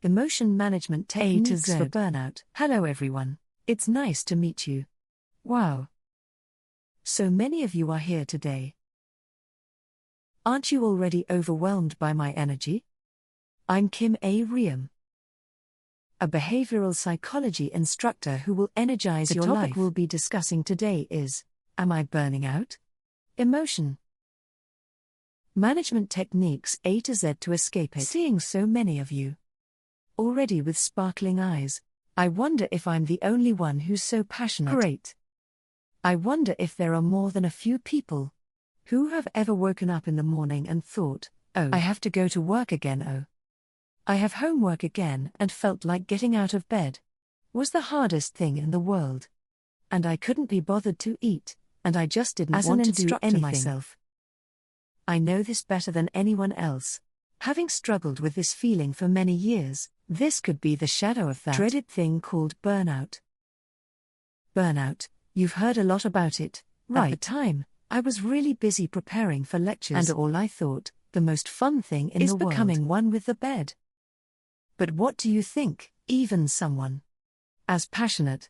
Emotion management techniques Z. for burnout. Hello everyone. It's nice to meet you. Wow. So many of you are here today. Aren't you already overwhelmed by my energy? I'm Kim A. Riem, a behavioral psychology instructor who will energize your life. The topic we'll be discussing today is, am I burning out? Emotion management techniques A to Z to escape it. Seeing so many of you already with sparkling eyes, I wonder if I'm the only one who's so passionate. Great. I wonder if there are more than a few people who have ever woken up in the morning and thought, oh, I have to go to work again, oh, I have homework again, and felt like getting out of bed was the hardest thing in the world. And I couldn't be bothered to eat, and I just didn't want to do anything. Myself. I know this better than anyone else. Having struggled with this feeling for many years, this could be the shadow of that dreaded thing called burnout. Burnout, you've heard a lot about it, right? At the time, I was really busy preparing for lectures, and all I thought, the most fun thing in the world is becoming one with the bed. But what do you think, even someone as passionate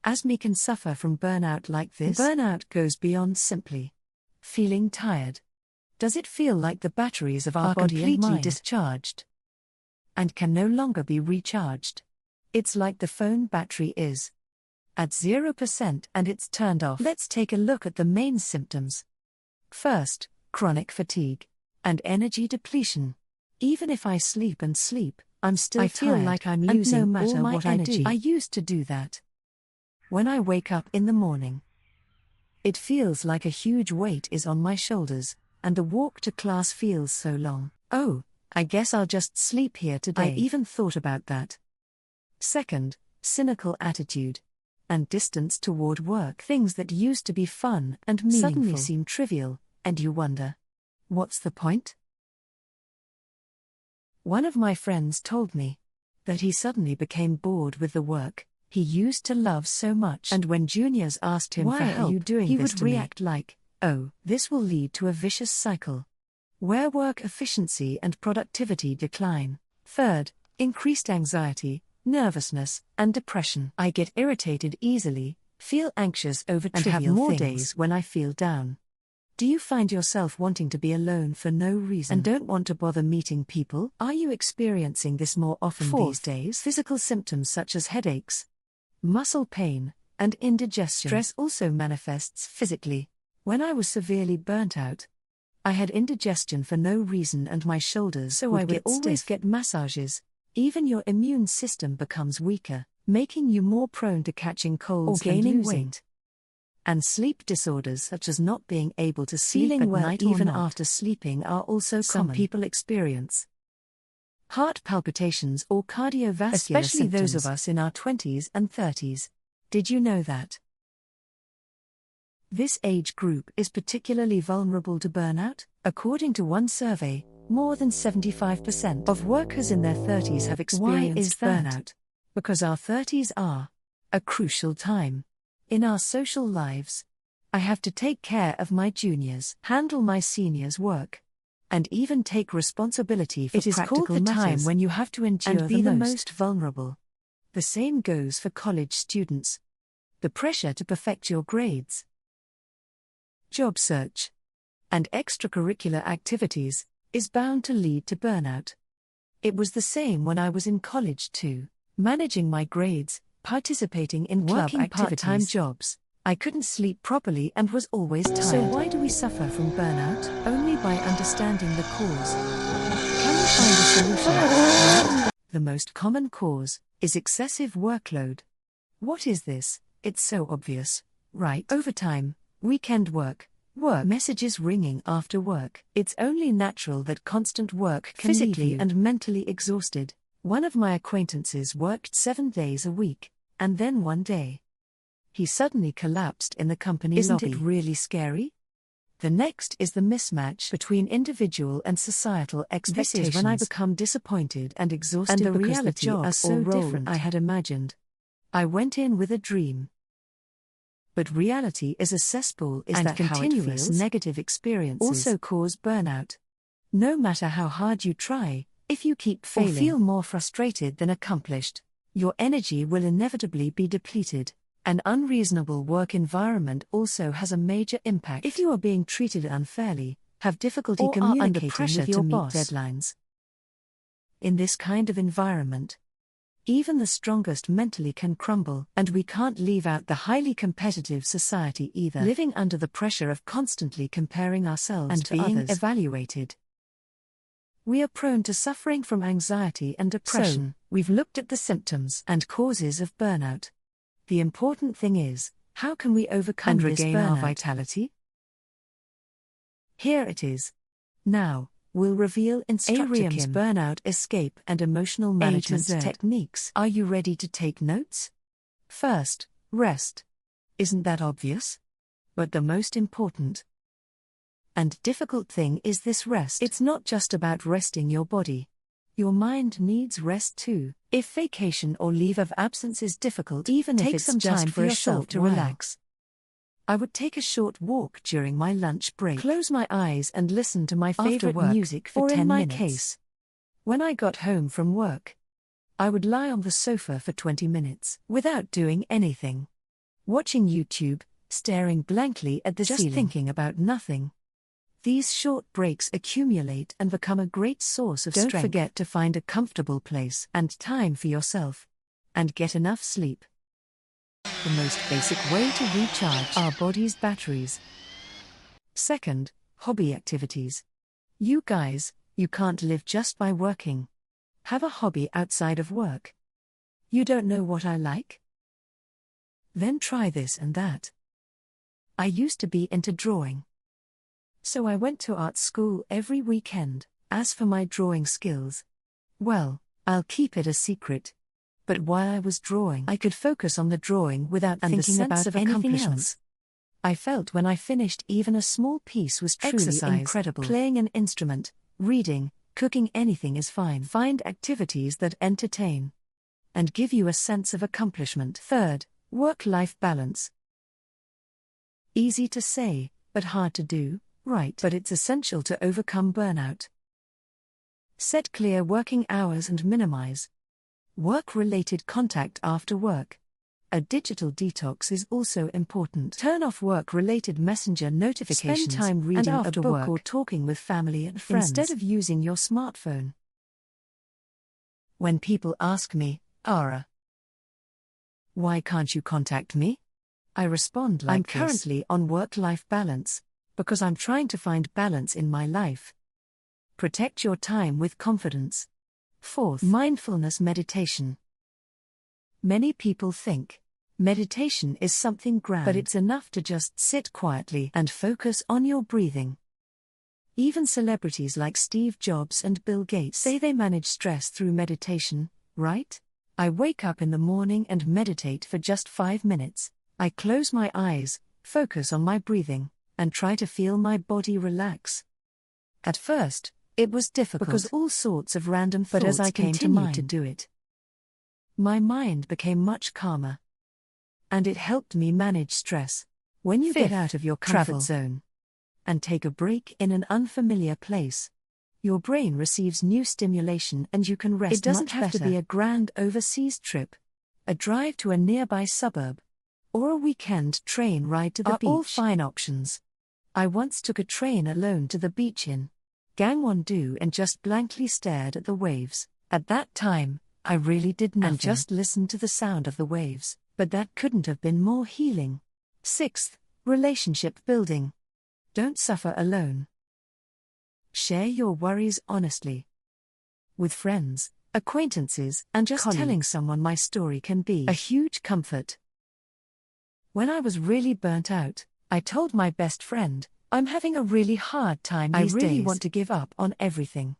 as me can suffer from burnout like this? Burnout goes beyond simply feeling tired. Does it feel like the batteries of our body completely and mind discharged and can no longer be recharged? It's like the phone battery is at 0% and it's turned off. Let's take a look at the main symptoms. First, chronic fatigue and energy depletion. Even if I sleep, I'm still tired. I feel like I'm losing no matter all my what energy. I used to do that. When I wake up in the morning, it feels like a huge weight is on my shoulders, and the walk to class feels so long. Oh, I guess I'll just sleep here today. I even thought about that. Second, cynical attitude and distance toward work. Things that used to be fun and meaningful suddenly seem trivial, and you wonder, what's the point? One of my friends told me that he suddenly became bored with the work he used to love so much, and when juniors asked him, why for help, are you doing he this would react like, oh, this will lead to a vicious cycle where work efficiency and productivity decline. Third, increased anxiety, nervousness, and depression. I get irritated easily, feel anxious over trivial things, and have more days when I feel down. Do you find yourself wanting to be alone for no reason and don't want to bother meeting people? Are you experiencing this more often these days? Physical symptoms such as headaches, muscle pain, and indigestion. Stress also manifests physically. When I was severely burnt out, I had indigestion for no reason and my shoulders so I would always get massages. Even your immune system becomes weaker, making you more prone to catching colds or gaining weight. And sleep disorders such as not being able to sleep at night even after sleeping are also common. Some people experience heart palpitations or cardiovascular especially symptoms, those of us in our 20s and 30s. Did you know that this age group is particularly vulnerable to burnout? According to one survey, more than 75% of workers in their 30s have experienced burnout. Because our 30s are a crucial time in our social lives. I have to take care of my juniors, handle my seniors' work, and even take responsibility for practical matters. It is called the time when you have to endure and be the most vulnerable. The same goes for college students. The pressure to perfect your grades, job search, and extracurricular activities is bound to lead to burnout. It was the same when I was in college too. Managing my grades, participating in club activities, part-time jobs. I couldn't sleep properly and was always tired. So why do we suffer from burnout? Only by understanding the cause. Can we find a solution? The most common cause is excessive workload. What is this? It's so obvious, right? Overtime, weekend work, messages ringing after work. It's only natural that constant work can physically leave you and mentally exhausted. One of my acquaintances worked 7 days a week, and then one day, he suddenly collapsed in the company lobby. Isn't it really scary? The next is the mismatch between individual and societal expectations. This is when I become disappointed and exhausted and the because reality the job is so different I had imagined. I went in with a dream, but reality is a cesspool. Is and that continuous how it feels? Negative experiences also cause burnout. No matter how hard you try, If you keep failing or feel more frustrated than accomplished, your energy will inevitably be depleted. An unreasonable work environment also has a major impact. If you are being treated unfairly, have difficulty communicating with your boss, deadlines. In this kind of environment, even the strongest mentally can crumble, and we can't leave out the highly competitive society either, living under the pressure of constantly comparing ourselves and to being others. Evaluated. We are prone to suffering from anxiety and depression. So, we've looked at the symptoms and causes of burnout. The important thing is, how can we overcome and regain our vitality? Here it is. Now, we'll reveal Instructor Kim's burnout escape and emotional management techniques. Are you ready to take notes? First, rest. Isn't that obvious? But the most important and difficult thing is this rest. It's not just about resting your body. Your mind needs rest too. If vacation or leave of absence is difficult, even if it's just for yourself to relax. I would take a short walk during my lunch break, close my eyes and listen to my favorite music for 10 minutes. Or in my case, when I got home from work, I would lie on the sofa for 20 minutes without doing anything. Watching YouTube, staring blankly at the ceiling, just thinking about nothing. These short breaks accumulate and become a great source of strength. Don't forget to find a comfortable place and time for yourself. And get enough sleep. The most basic way to recharge our body's batteries. Second, hobby activities. You guys, you can't live just by working. Have a hobby outside of work. You don't know what I like? Then try this and that. I used to be into drawing. So I went to art school every weekend. As for my drawing skills, well, I'll keep it a secret. But while I was drawing, I could focus on the drawing without thinking about anything else. I felt when I finished even a small piece was truly incredible. Playing an instrument, reading, cooking, anything is fine. Find activities that entertain and give you a sense of accomplishment. Third, work-life balance. Easy to say, but hard to do. Right, but it's essential to overcome burnout. Set clear working hours and minimize work-related contact after work. A digital detox is also important. Turn off work-related messenger notifications. Spend time reading a book work or talking with family and friends instead of using your smartphone. When people ask me, Ara, why can't you contact me? I respond like I'm currently on work-life balance. Because I'm trying to find balance in my life. Protect your time with confidence. Fourth, mindfulness meditation. Many people think meditation is something grand, but it's enough to just sit quietly and focus on your breathing. Even celebrities like Steve Jobs and Bill Gates say they manage stress through meditation, right? I wake up in the morning and meditate for just 5 minutes. I close my eyes, focus on my breathing, and try to feel my body relax. At first, it was difficult because all sorts of random thoughts came to mind. But as I continued to do it, my mind became much calmer. And it helped me manage stress. When you get out of your comfort zone and take a break in an unfamiliar place, your brain receives new stimulation and you can rest much better. It doesn't have to be a grand overseas trip, a drive to a nearby suburb, or a weekend train ride to the beach. All fine options. I once took a train alone to the beach in Gangwon-do and just blankly stared at the waves. At that time, I really did nothing and just listened to the sound of the waves, but that couldn't have been more healing. Sixth, relationship building. Don't suffer alone. Share your worries honestly. With friends, acquaintances, and just telling someone my story can be a huge comfort. When I was really burnt out, I told my best friend, I'm having a really hard time these days. I really want to give up on everything.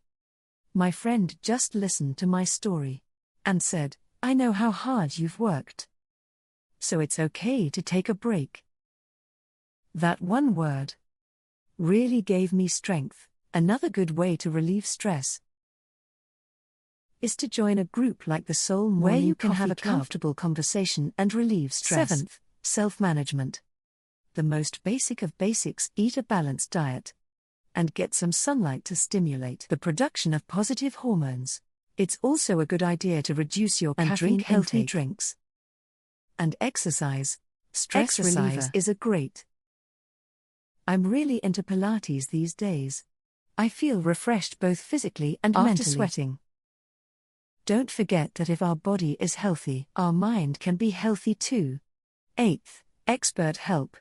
My friend just listened to my story and said, I know how hard you've worked. So it's okay to take a break. That one word really gave me strength. Another good way to relieve stress is to join a group like the Soul Morning where you can have a comfortable conversation and relieve stress. Seventh, self-management. The most basic of basics, eat a balanced diet. and get some sunlight to stimulate the production of positive hormones. It's also a good idea to reduce your caffeine drink healthy intake. Drinks. And exercise. Stress reliever is a great. I'm really into Pilates these days. I feel refreshed both physically and mentally after sweating. Don't forget that if our body is healthy, our mind can be healthy too. 8th, expert help.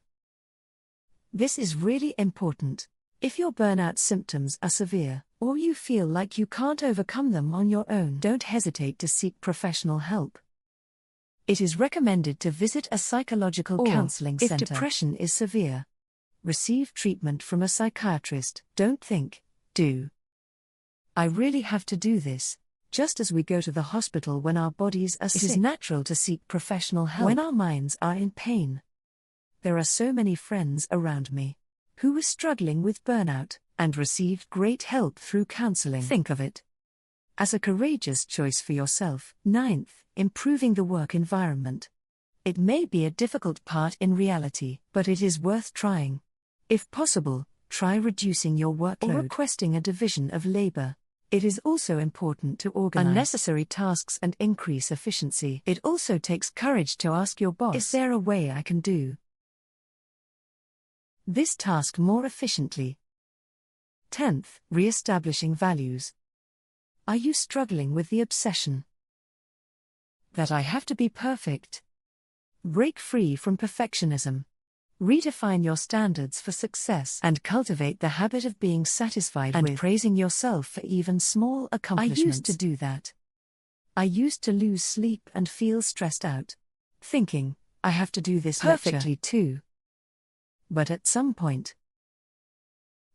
This is really important. If your burnout symptoms are severe, or you feel like you can't overcome them on your own, don't hesitate to seek professional help. It is recommended to visit a psychological counseling center. If depression is severe, receive treatment from a psychiatrist. Don't think, do. I really have to do this. Just as we go to the hospital when our bodies are sick, it is natural to seek professional help when our minds are in pain. There are so many friends around me who were struggling with burnout and received great help through counseling. Think of it as a courageous choice for yourself. 9th, improving the work environment. It may be a difficult part in reality, but it is worth trying. If possible, try reducing your workload or requesting a division of labor. It is also important to organize unnecessary tasks and increase efficiency. It also takes courage to ask your boss, is there a way I can do this task more efficiently? 10th, re-establishing values. Are you struggling with the obsession that I have to be perfect? Break free from perfectionism. Redefine your standards for success and cultivate the habit of being satisfied and praising yourself for even small accomplishments. I used to do that. I used to lose sleep and feel stressed out, thinking, I have to do this perfectly too. But at some point,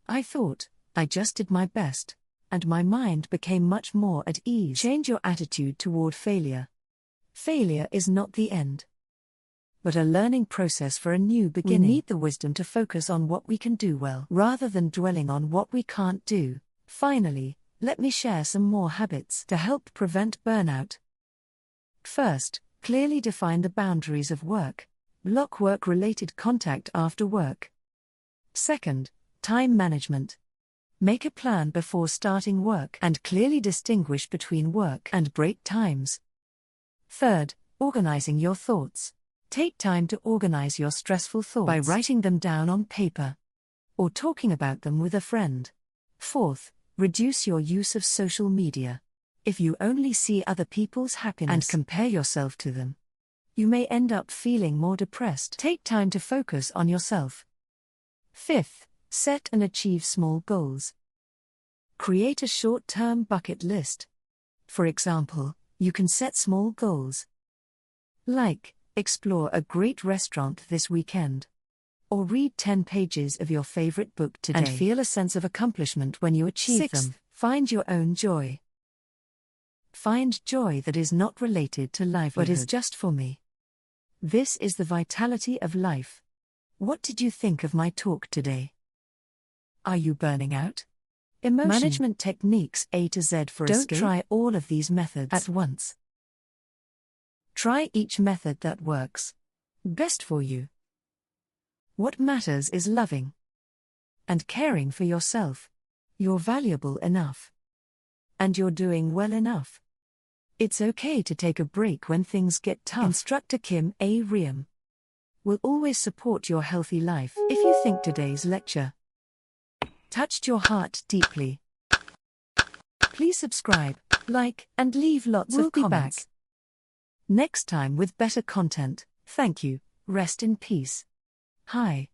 I thought, I just did my best, and my mind became much more at ease. Change your attitude toward failure. Failure is not the end, but a learning process for a new beginning. We need the wisdom to focus on what we can do well, rather than dwelling on what we can't do. Finally, let me share some more habits to help prevent burnout. First, clearly define the boundaries of work. Block work-related contact after work. Second, time management. Make a plan before starting work and clearly distinguish between work and break times. Third, organizing your thoughts. Take time to organize your stressful thoughts by writing them down on paper or talking about them with a friend. Fourth, reduce your use of social media. If you only see other people's happiness and compare yourself to them, you may end up feeling more depressed. Take time to focus on yourself. Fifth, set and achieve small goals. Create a short-term bucket list. For example, you can set small goals like explore a great restaurant this weekend, or read 10 pages of your favorite book today, and feel a sense of accomplishment when you achieve them. Find your own joy. Find joy that is not related to livelihood, but is just for me. This is the vitality of life. What did you think of my talk today? Are you burning out? Emotion management techniques A to Z for escape. Don't try all of these methods at once. Try each method that works best for you. What matters is loving and caring for yourself. You're valuable enough, and you're doing well enough. It's okay to take a break when things get tough. Instructor Kim A. Riem will always support your healthy life. If you think today's lecture touched your heart deeply, please subscribe, like, and leave lots of comments. We'll be back next time with better content. Thank you. Rest in peace. Hi.